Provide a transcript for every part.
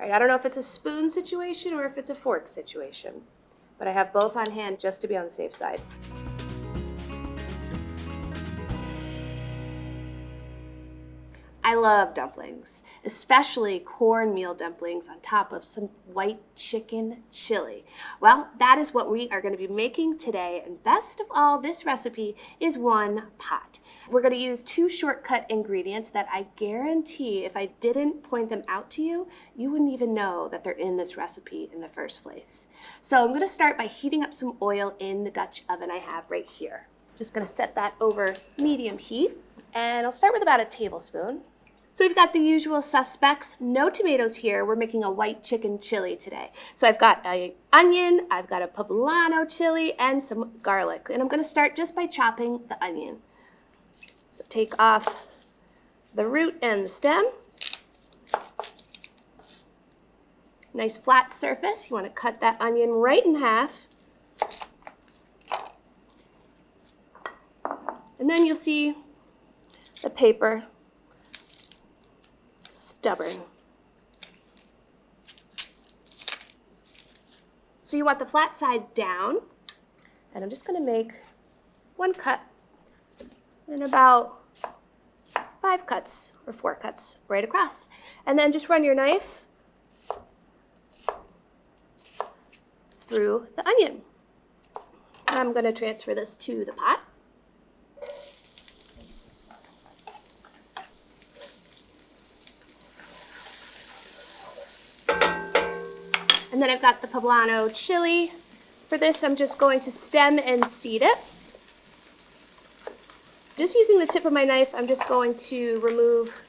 right, I don't know if it's a spoon situation or if it's a fork situation, but I have both on hand just to be on the safe side. I love dumplings, especially cornmeal dumplings on top of some white chicken chili. Well, that is what we are going to be making today, and best of all, this recipe is one pot. We're going to use 2 shortcut ingredients that I guarantee if I didn't point them out to you, you wouldn't even know that they're in this recipe in the first place. So I'm going to start by heating up some oil in the Dutch oven I have right here. Just going to set that over medium heat, and I'll start with about a tablespoon. So we've got the usual suspects, no tomatoes here. We're making a white chicken chili today. So I've got an onion, I've got a poblano chili, and some garlic. And I'm gonna start just by chopping the onion. So take off the root and the stem. Nice flat surface. You wanna cut that onion right in half. And then you'll see the paper stubborn. So you want the flat side down, and I'm just going to make 1 cut and about 5 cuts or 4 cuts right across. And then just run your knife through the onion. I'm going to transfer this to the pot. And then I've got the poblano chili. For this, I'm just going to stem and seed it. Just using the tip of my knife, I'm just going to remove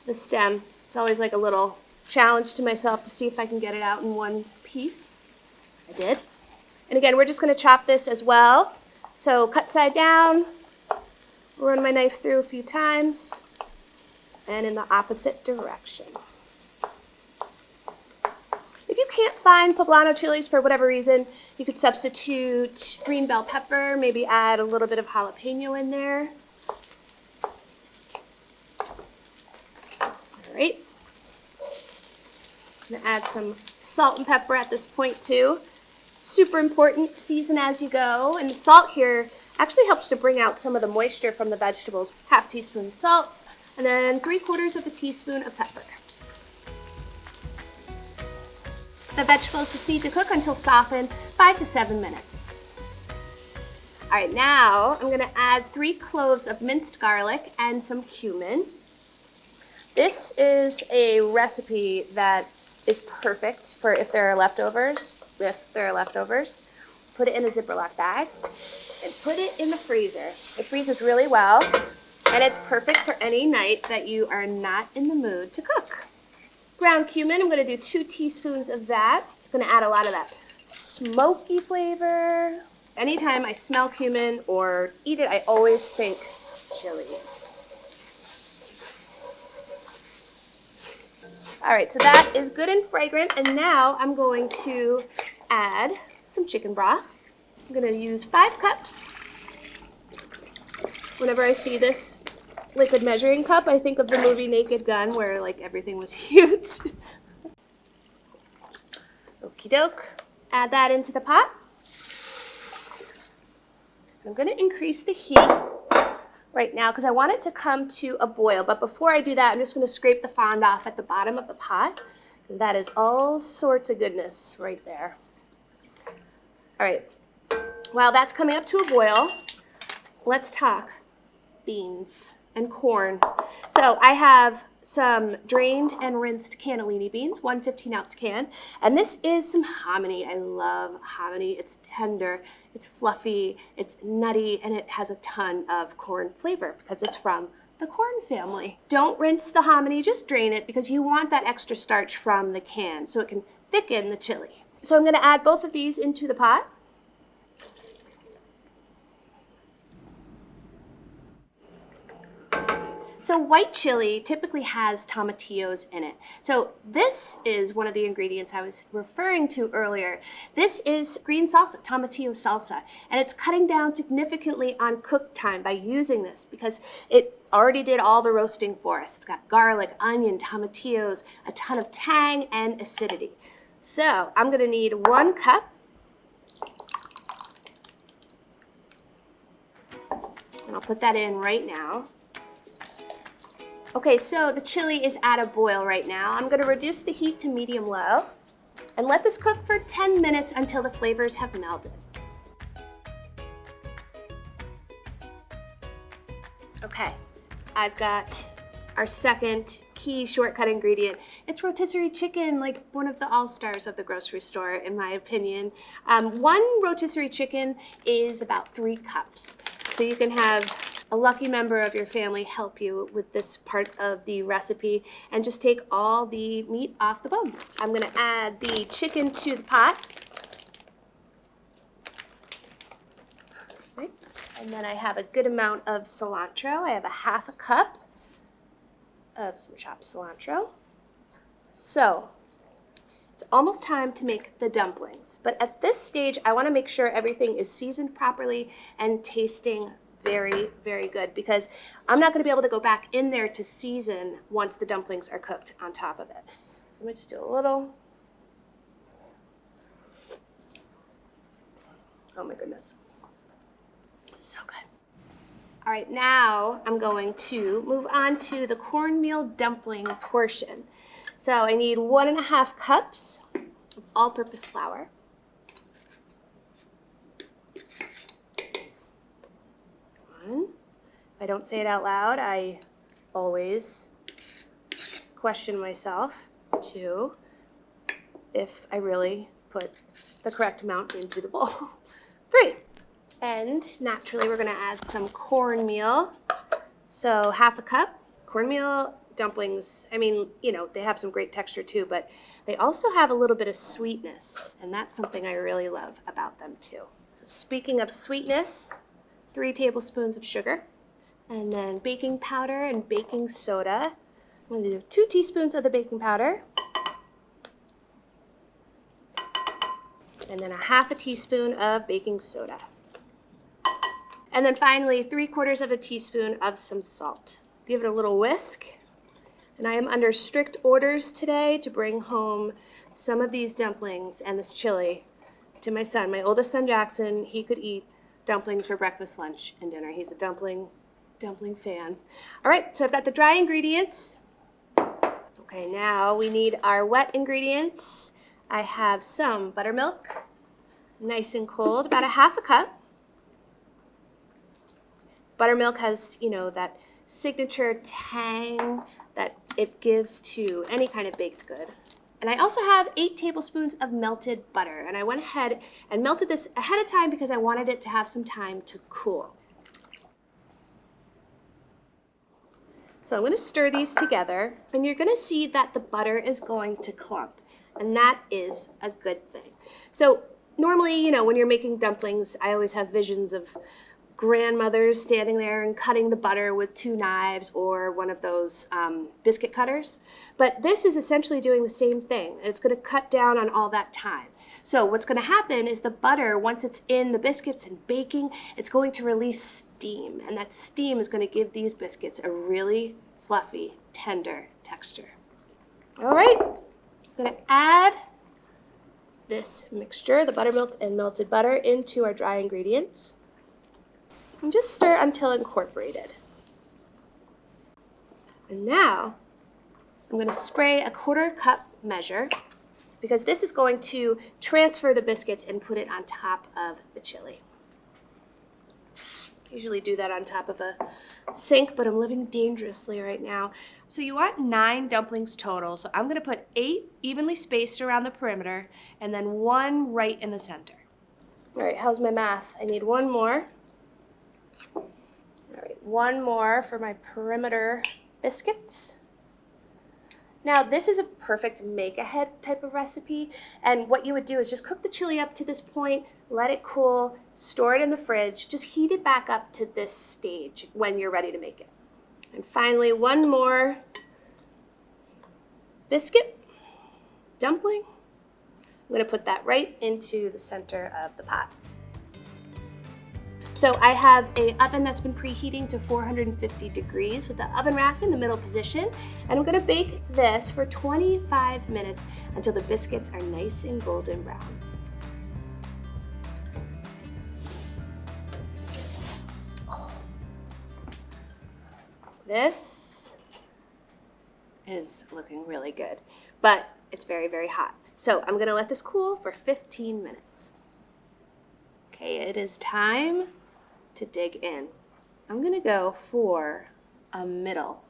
the stem. It's always like a little challenge to myself to see if I can get it out in one piece. I did. And again, we're just going to chop this as well. So cut side down, run my knife through a few times, and in the opposite direction. If you can't find poblano chilies for whatever reason, you could substitute green bell pepper, maybe add a little bit of jalapeno in there. All right. I'm gonna add some salt and pepper at this point too. Super important, season as you go. And the salt here actually helps to bring out some of the moisture from the vegetables. Half teaspoon salt, and then 3/4 teaspoon of pepper. The vegetables just need to cook until softened, 5 to 7 minutes. All right, now I'm gonna add 3 cloves of minced garlic and some cumin. This is a recipe that is perfect for if there are leftovers. Put it in a Ziploc bag and put it in the freezer. It freezes really well, and it's perfect for any night that you are not in the mood to cook. Ground cumin, I'm going to do 2 teaspoons of that. It's going to add a lot of that smoky flavor. Anytime I smell cumin or eat it, I always think chili. All right, so that is good and fragrant, and now I'm going to add some chicken broth. I'm going to use 5 cups. Whenever I see this liquid measuring cup, I think of the movie Naked Gun, where like everything was huge. Okie doke. Add that into the pot. I'm going to increase the heat right now because I want it to come to a boil. But before I do that, I'm just going to scrape the fond off at the bottom of the pot because that is all sorts of goodness right there. All right. While that's coming up to a boil, let's talk beans and corn. So I have some drained and rinsed cannellini beans, 1 15-ounce can, and this is some hominy. I love hominy. It's tender, it's fluffy, it's nutty, and it has a ton of corn flavor because it's from the corn family. Don't rinse the hominy, just drain it because you want that extra starch from the can so it can thicken the chili. So I'm going to add both of these into the pot. So white chili typically has tomatillos in it. So this is one of the ingredients I was referring to earlier. This is green salsa, tomatillo salsa, and it's cutting down significantly on cook time by using this because it already did all the roasting for us. It's got garlic, onion, tomatillos, a ton of tang and acidity. So I'm gonna need 1 cup. And I'll put that in right now. Okay, so the chili is at a boil right now. I'm gonna reduce the heat to medium-low and let this cook for 10 minutes until the flavors have melted. Okay, I've got our second key shortcut ingredient. It's rotisserie chicken, like one of the all-stars of the grocery store, in my opinion. 1 rotisserie chicken is about 3 cups. So you can have a lucky member of your family help you with this part of the recipe and just take all the meat off the bones. I'm gonna add the chicken to the pot. Perfect. And then I have a good amount of cilantro. I have a 1/2 cup of some chopped cilantro. So it's almost time to make the dumplings. But at this stage, I wanna make sure everything is seasoned properly and tasting very, very good because I'm not gonna be able to go back in there to season once the dumplings are cooked on top of it. So let me just do a little. Oh my goodness, so good. All right, now I'm going to move on to the cornmeal dumpling portion. So I need 1.5 cups of all-purpose flour. If I don't say it out loud, I always question myself, too, if I really put the correct amount into the bowl. 3. And naturally, we're gonna add some cornmeal. So 1/2 cup. Cornmeal dumplings, I mean, you know, they have some great texture too, but they also have a little bit of sweetness, and that's something I really love about them too. So speaking of sweetness, 3 tablespoons of sugar, and then baking powder and baking soda. I'm gonna do 2 teaspoons of the baking powder, and then a 1/2 teaspoon of baking soda. And then finally, 3/4 of a teaspoon of some salt. Give it a little whisk. And I am under strict orders today to bring home some of these dumplings and this chili to my son. My oldest son, Jackson, he could eat dumplings for breakfast, lunch, and dinner. He's a dumpling fan. All right, so I've got the dry ingredients. Okay, now we need our wet ingredients. I have some buttermilk, nice and cold, about a 1/2 cup. Buttermilk has, you know, that signature tang that it gives to any kind of baked good. And I also have 8 tablespoons of melted butter. And I went ahead and melted this ahead of time because I wanted it to have some time to cool. So I'm gonna stir these together, and you're gonna see that the butter is going to clump, and that is a good thing. So normally, you know, when you're making dumplings, I always have visions of grandmothers standing there and cutting the butter with 2 knives or one of those biscuit cutters. But this is essentially doing the same thing. It's gonna cut down on all that time. So what's gonna happen is the butter, once it's in the biscuits and baking, it's going to release steam. And that steam is gonna give these biscuits a really fluffy, tender texture. All right, I'm gonna add this mixture, the buttermilk and melted butter, into our dry ingredients. And just stir until incorporated. And now I'm going to spray a 1/4 cup measure because this is going to transfer the biscuits and put it on top of the chili. Usually do that on top of a sink, but I'm living dangerously right now. So you want 9 dumplings total. So I'm going to put 8 evenly spaced around the perimeter and then 1 right in the center. All right, how's my math? I need 1 more. All right, 1 more for my perimeter biscuits. Now, this is a perfect make-ahead type of recipe, and what you would do is just cook the chili up to this point, let it cool, store it in the fridge, just heat it back up to this stage when you're ready to make it. And finally, one more biscuit dumpling. I'm gonna put that right into the center of the pot. So I have an oven that's been preheating to 450 degrees with the oven rack in the middle position. And I'm gonna bake this for 25 minutes until the biscuits are nice and golden brown. Oh. This is looking really good, but it's very, very hot. So I'm gonna let this cool for 15 minutes. Okay, it is time to dig in. I'm gonna go for a middle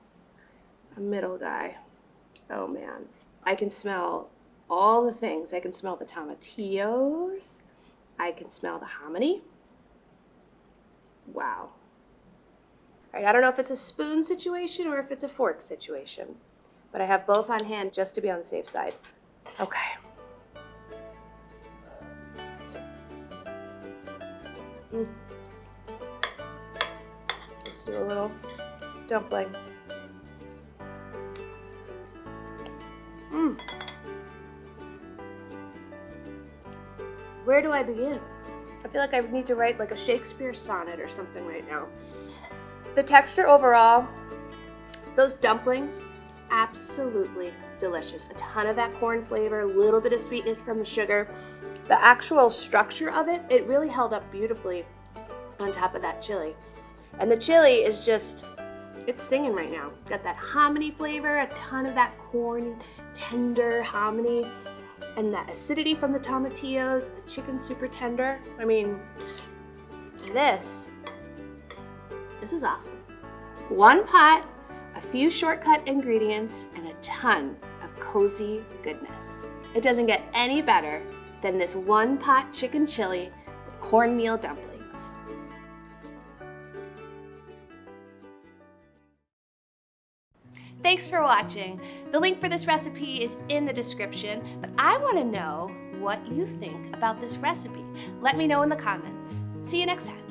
guy. Oh man, I can smell all the things. I can smell the tomatillos. I can smell the hominy. Wow. All right, I don't know if it's a spoon situation or if it's a fork situation, but I have both on hand just to be on the safe side. Okay. Let's do a little dumpling. Where do I begin? I feel like I need to write like a Shakespeare sonnet or something right now. The texture overall, those dumplings, absolutely delicious. A ton of that corn flavor, a little bit of sweetness from the sugar. The actual structure of it, it really held up beautifully on top of that chili. And the chili is just, it's singing right now. Got that hominy flavor, a ton of that corn, tender hominy, and that acidity from the tomatillos, the chicken super tender. I mean, this is awesome. One pot, a few shortcut ingredients, and a ton of cozy goodness. It doesn't get any better than this one pot chicken chili with cornmeal dumplings. Thanks for watching. The link for this recipe is in the description, but I want to know what you think about this recipe. Let me know in the comments. See you next time.